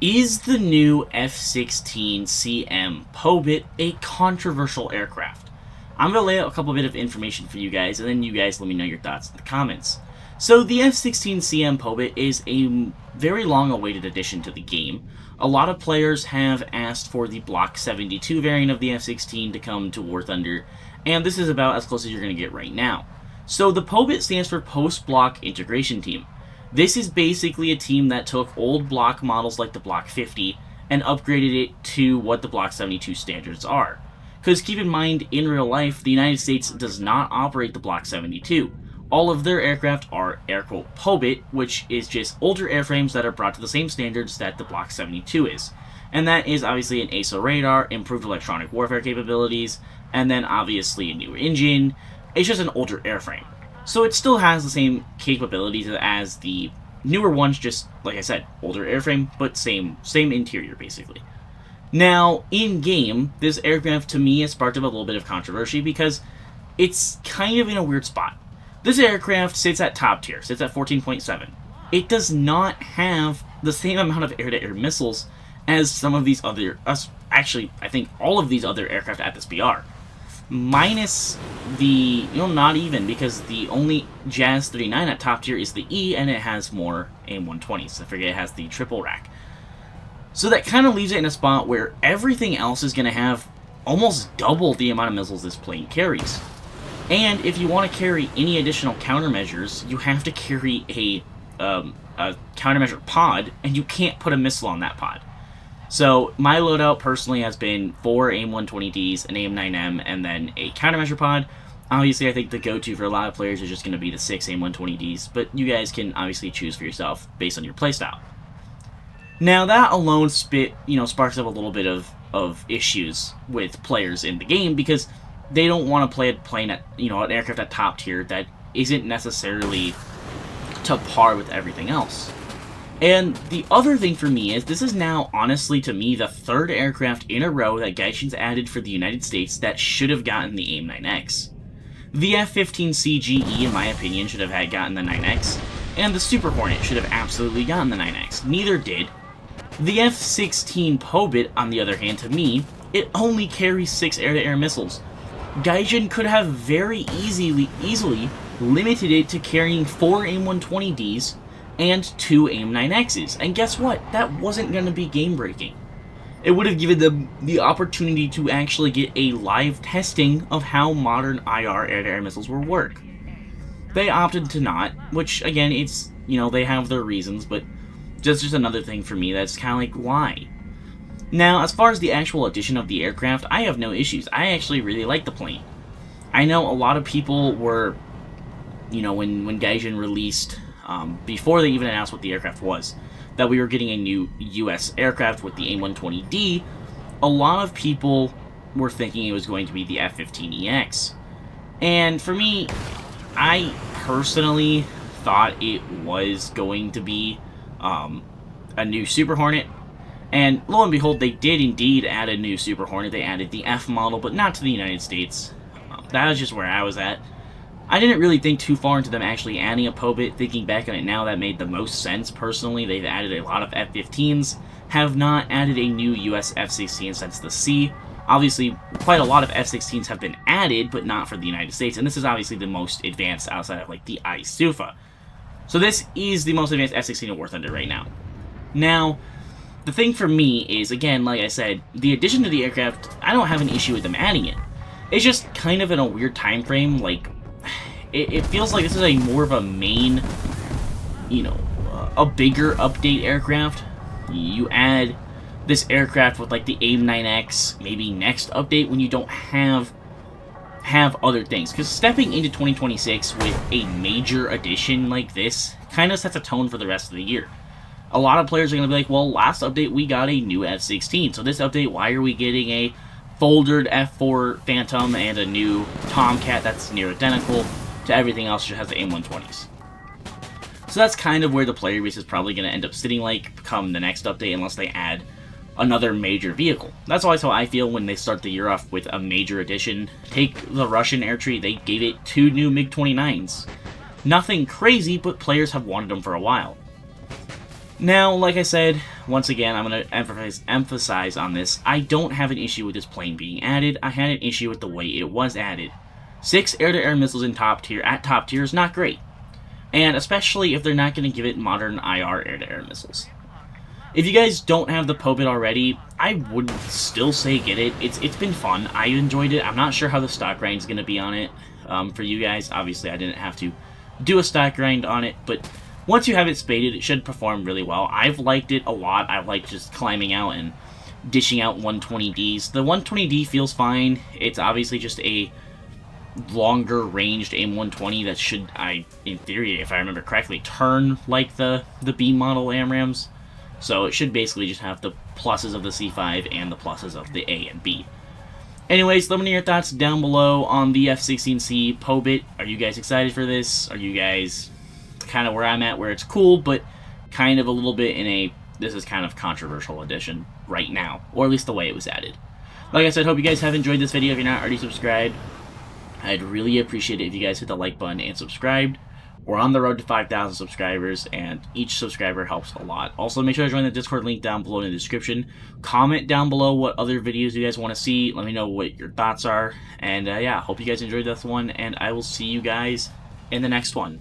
Is the new F-16CM PoBIT a controversial aircraft? I'm going to lay out a couple bit of information for you guys, and then you guys let me know your thoughts in the comments. So the F-16CM PoBIT is a very long-awaited addition to the game. A lot of players have asked for the Block 72 variant of the F-16 to come to War Thunder, and this is about as close as you're going to get right now. So the PoBIT stands for Post-Block Integration Team. This is basically a team that took old block models like the Block 50 and upgraded it to what the Block 72 standards are. Because keep in mind, in real life, the United States does not operate the Block 72. All of their aircraft are air quote PoBIT, which is just older airframes that are brought to the same standards that the Block 72 is. And that is obviously an ASO radar, improved electronic warfare capabilities, and then obviously a newer engine. It's just an older airframe. So it still has the same capabilities as the newer ones, just, like I said, older airframe, but same interior, basically. Now, in-game, this aircraft, to me, has sparked up a little bit of controversy because it's kind of in a weird spot. This aircraft sits at top tier, sits at 14.7. It does not have the same amount of air-to-air missiles as some of these other, actually, I think all of these other aircraft at this BR. Minus the, not even, because the only Jazz 39 at top tier is the E, and it has more AIM-120s. I forget it has the triple rack. So that kind of leaves it in a spot where everything else is going to have almost double the amount of missiles this plane carries. And if you want to carry any additional countermeasures, you have to carry a countermeasure pod, and you can't put a missile on that pod. So my loadout personally has been 4 AIM-120Ds, an AIM-9M, and then a countermeasure pod. Obviously, I think the go-to for a lot of players is just going to be the 6 AIM-120Ds, but you guys can obviously choose for yourself based on your playstyle. Now, that alone sparks up a little bit of issues with players in the game because they don't want to play a plane at, an aircraft at top tier that isn't necessarily to par with everything else. And the other thing for me is, this is now, honestly, to me, the third aircraft in a row that Gaijin's added for the United States that should have gotten the AIM-9X. The F-15CGE, in my opinion, should have gotten the 9X, and the Super Hornet should have absolutely gotten the 9X. Neither did. The F-16 PoBIT, on the other hand, to me, it only carries 6 air-to-air missiles. Gaijin could have very easily limited it to carrying 4 AIM-120Ds and 2 AIM-9Xs. And guess what? That wasn't going to be game-breaking. It would have given them the opportunity to actually get a live testing of how modern IR air-to-air missiles will work. They opted to not, which, again, it's, they have their reasons, but just another thing for me that's kind of like, why? Now, as far as the actual addition of the aircraft, I have no issues. I actually really like the plane. I know a lot of people were, when Gaijin released, before they even announced what the aircraft was, that we were getting a new US aircraft with the AIM-120D, a lot of people were thinking it was going to be the F-15EX. And for me, I personally thought it was going to be a new Super Hornet. And lo and behold, they did indeed add a new Super Hornet. They added the F model, but not to the United States. That was just where I was at. I didn't really think too far into them actually adding a PoBIT. Thinking back on it now, that made the most sense personally. They've added a lot of F-15s, have not added a new US F-16 since the C. Obviously, quite a lot of F-16s have been added, but not for the United States, and this is obviously the most advanced outside of, the ISUFA. So this is the most advanced F-16 in War Thunder right now. Now, the thing for me is, again, like I said, the addition to the aircraft, I don't have an issue with them adding it. It's just kind of in a weird time frame, it feels like this is a more of a main, a bigger update aircraft. You add this aircraft with, the AIM-9X, maybe next update when you don't have other things. Because stepping into 2026 with a major addition like this kind of sets a tone for the rest of the year. A lot of players are going to be like, well, last update we got a new F-16, so this update, why are we getting a foldered F-4 Phantom and a new Tomcat that's near identical to everything else that has the AIM-120s? So that's kind of where the player base is probably going to end up sitting come the next update, unless they add another major vehicle. That's always how I feel when they start the year off with a major addition. Take the Russian air tree, they gave it 2 new MiG-29s. Nothing crazy, but players have wanted them for a while. Now, like I said, once again, I'm going to emphasize on this. I don't have an issue with this plane being added. I had an issue with the way it was added. 6 air-to-air missiles in top tier is not great. And especially if they're not going to give it modern IR air-to-air missiles. If you guys don't have the PoBIT already, I would still say get it. It's been fun. I enjoyed it. I'm not sure how the stock grind is going to be on it for you guys. Obviously, I didn't have to do a stock grind on it, but once you have it spaded, it should perform really well. I've liked it a lot. I've liked just climbing out and dishing out 120Ds. The 120D feels fine. It's obviously just a longer ranged AIM-120 that should, in theory, if I remember correctly, turn like the B model AMRAAMs. So it should basically just have the pluses of the C5 and the pluses of the A and B. Anyways, let me know your thoughts down below on the F-16C PoBIT. Are you guys excited for this? Are you guys kind of where I'm at, where it's cool, but kind of a little bit in a, this is kind of controversial edition right now, or at least the way it was added. Like I said, hope you guys have enjoyed this video. If you're not already subscribed, I'd really appreciate it if you guys hit the like button and subscribed. We're on the road to 5,000 subscribers, and each subscriber helps a lot. Also, make sure to join the Discord link down below in the description. Comment down below what other videos you guys want to see. Let me know what your thoughts are. And yeah, hope you guys enjoyed this one, and I will see you guys in the next one.